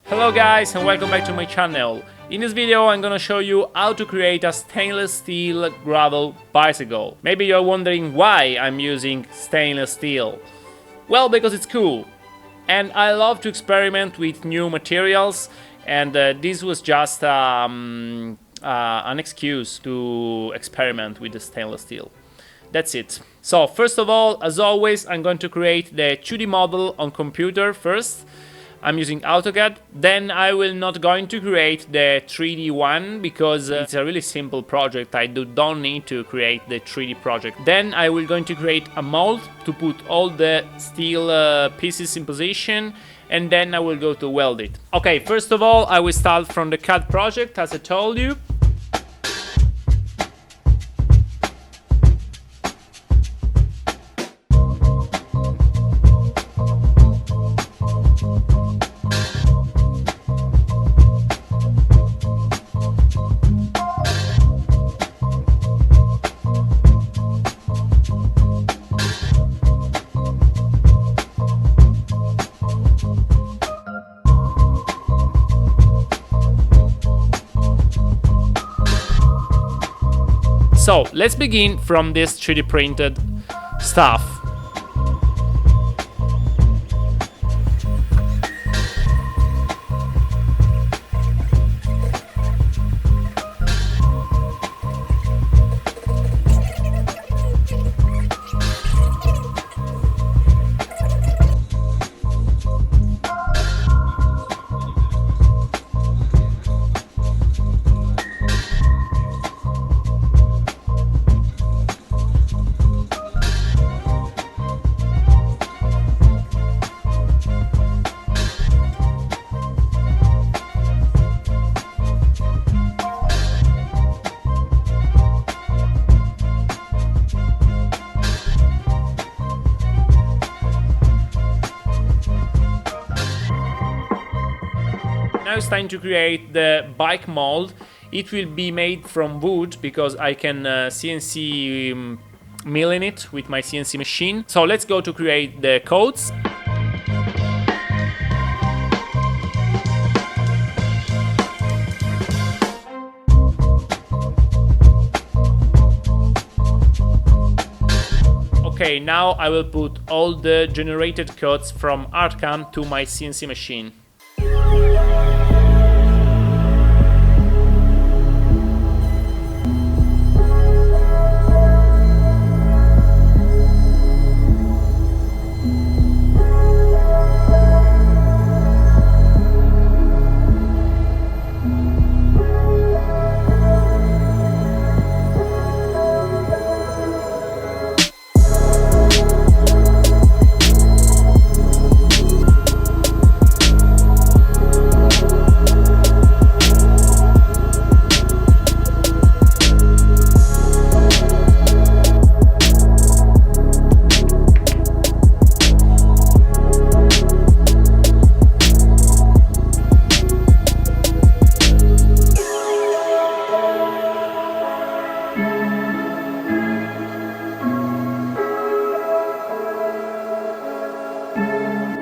Hello guys and welcome back to my channel. In this video I'm gonna show you how to create a stainless steel gravel bicycle. Maybe you're wondering why I'm using stainless steel. Well, because it's cool. And I love to experiment with new materials, and this was just an excuse to experiment with the stainless steel. That's it. So first of all, as always, I'm going to create the 2D model on computer first. I'm using AutoCAD. Then I will not going to create the 3D one because it's a really simple project. I don't need to create the 3D project. Then I will going to create a mold to put all the steel pieces in position, and then I will go to weld it. Okay, first of all, I will start from the CAD project as I told you. So let's begin from this 3D printed stuff. Now it's time to create the bike mold. It will be made from wood because I can CNC milling it with my CNC machine. So let's go to create the codes. Okay, now I will put all the generated codes from ArtCam to my CNC machine.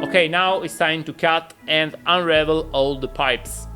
Okay, now it's time to cut and unravel all the pipes.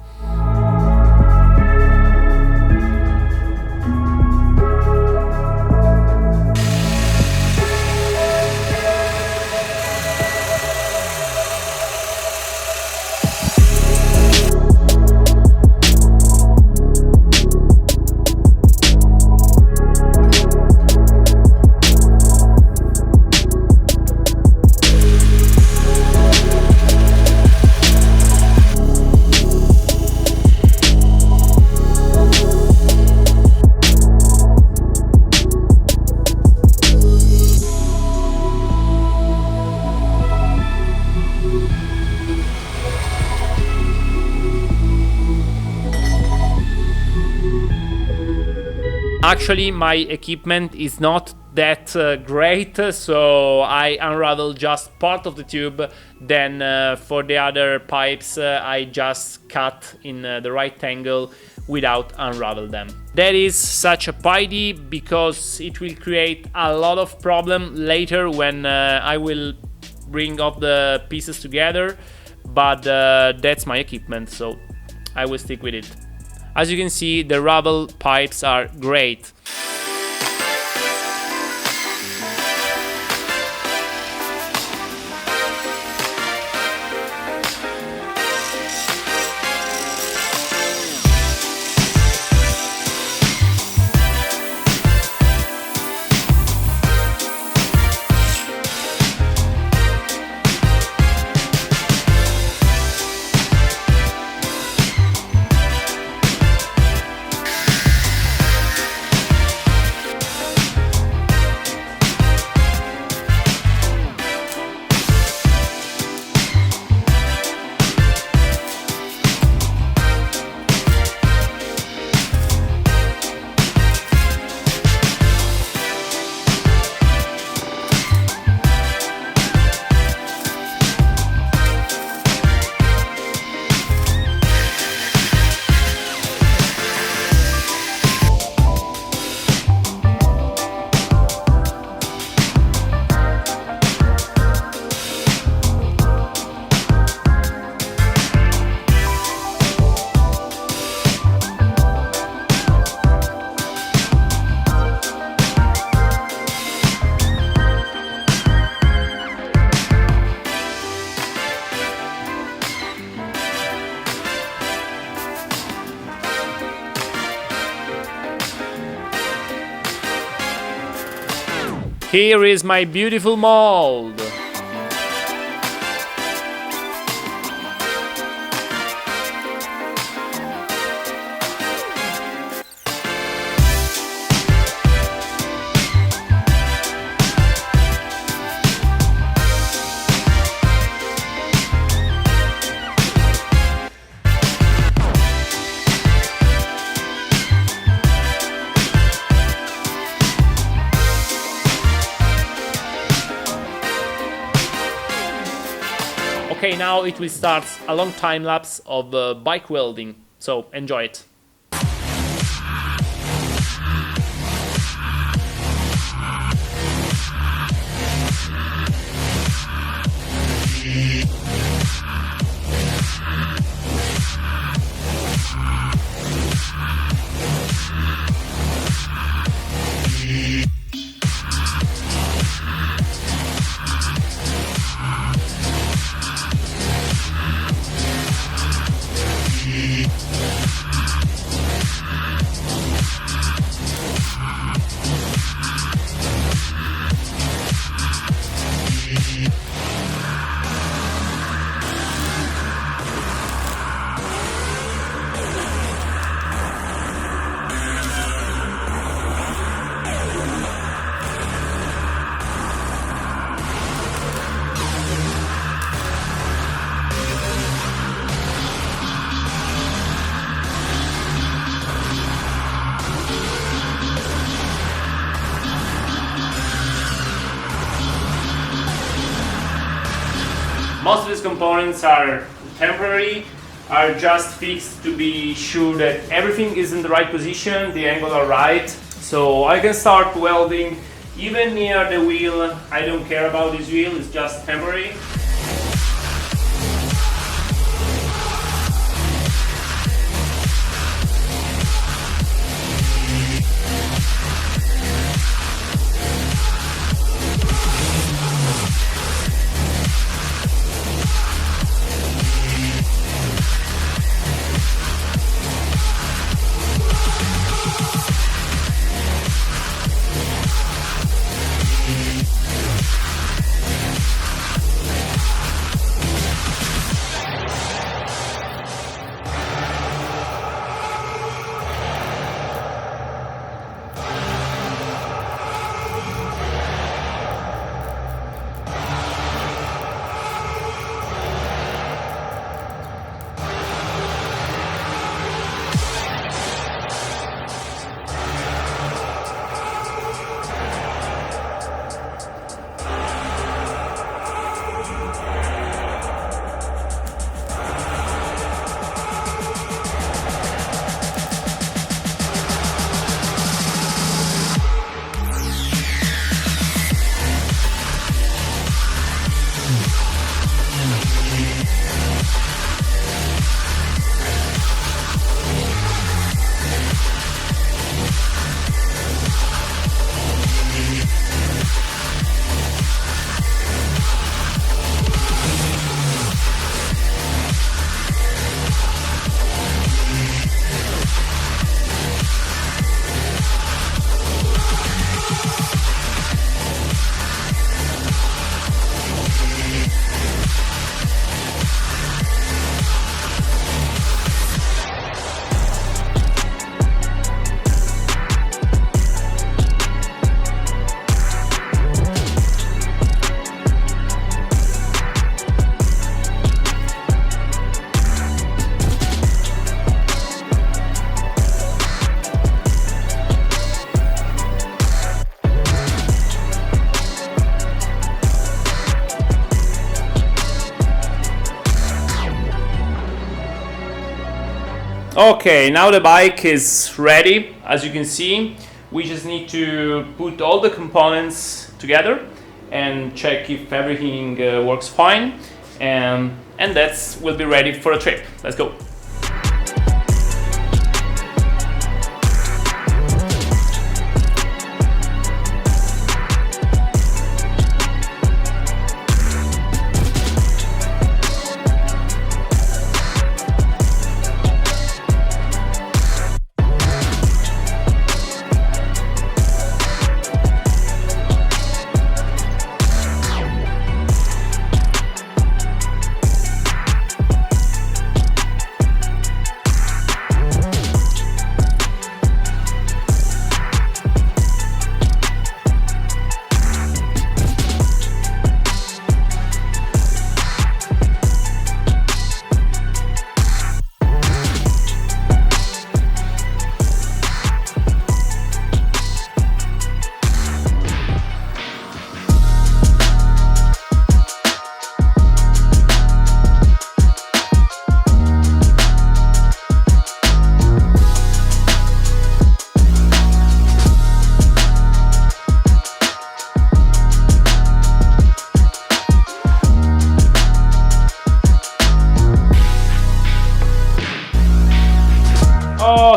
Actually, my equipment is not that great, so I unravel just part of the tube. Then for the other pipes, I just cut in the right angle without unravel them. That is such a pity because it will create a lot of problem later when I will bring all the pieces together. but that's my equipment, so I will stick with it. As you can see, the rubble pipes are great. Here is my beautiful mold. Okay, now it will start a long time lapse of bike welding, so enjoy it. Most of these components are temporary, are just fixed to be sure that everything is in the right position, the angle are right. So I can start welding even near the wheel. I don't care about this wheel, it's just temporary. Okay, now the bike is ready. As you can see, we just need to put all the components together and check if everything works fine, and that's will be ready for a trip. Let's go.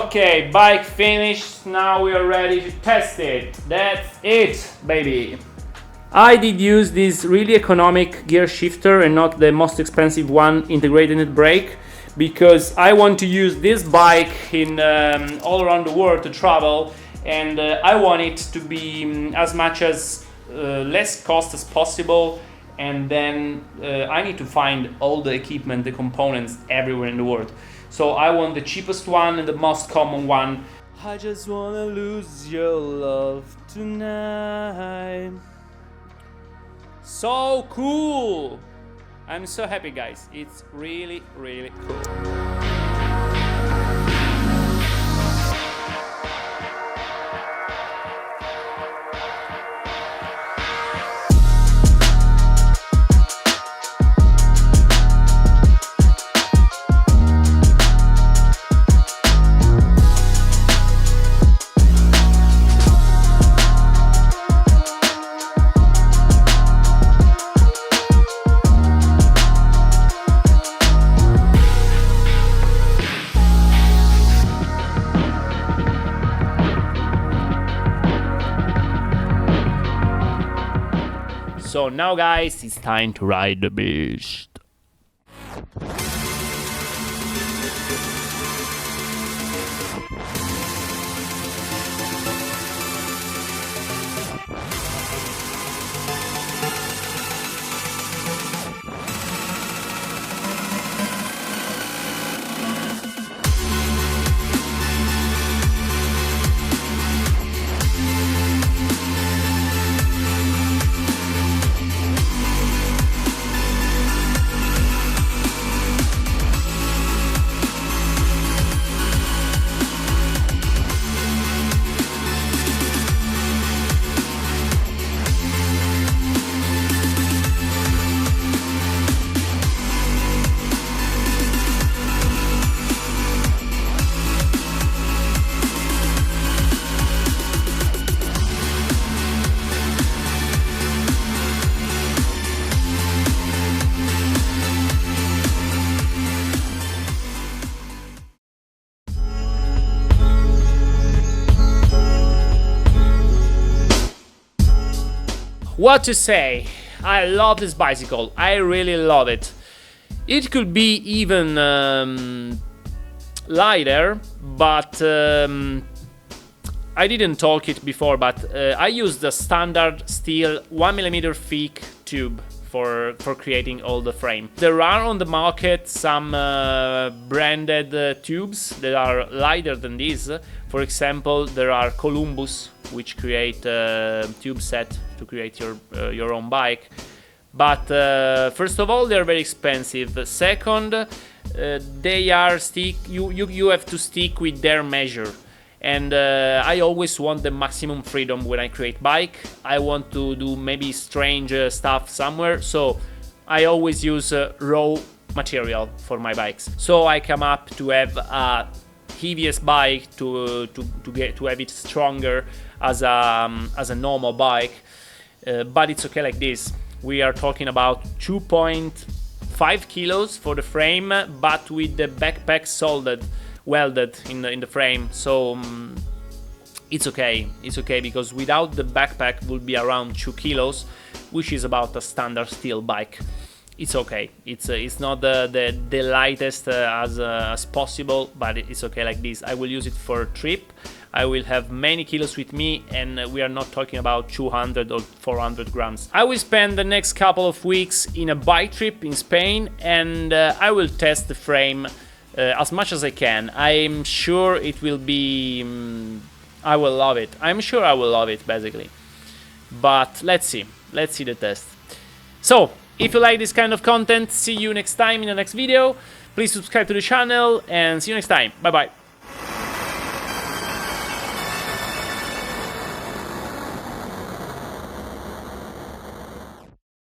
Okay, bike finished. Now we are ready to test it. That's it, baby. I did use this really economic gear shifter and not the most expensive one, integrated brake, because I want to use this bike in all around the world to travel, and I want it to be as much as less cost as possible. And then I need to find all the equipment, the components everywhere in the world. So I want the cheapest one and the most common one. I just wanna lose your love tonight. So cool! I'm so happy, guys. It's really, really cool. So now, guys, it's time to ride the beast. What to say? I love this bicycle. I really love it. It could be even lighter, but I didn't talk it before, but I used the standard steel 1mm thick tube for creating all the frame. There are on the market some branded tubes that are lighter than this. For example, there are Columbus, which create a tube set to create your own bike. But first of all, they're very expensive. Second, they are you have to stick with their measure. And I always want the maximum freedom when I create bike. I want to do maybe strange stuff somewhere, so I always use raw material for my bikes. So I come up to have a heaviest bike to have it stronger as a normal bike, but it's okay like this. We are talking about 2.5 kilos for the frame, but with the backpack welded in the frame. So it's okay. It's okay because without the backpack would be around 2 kilos, which is about a standard steel bike. It's okay. It's not the lightest as possible, but it's okay like this. I will use it for a trip. I will have many kilos with me, and we are not talking about 200 or 400 grams. I will spend the next couple of weeks in a bike trip in Spain, and I will test the frame as much as I can. I'm sure it will be... I will love it. I'm sure I will love it, basically. But let's see. Let's see the test. So, if you like this kind of content, see you next time in the next video. Please subscribe to the channel, and see you next time. Bye bye.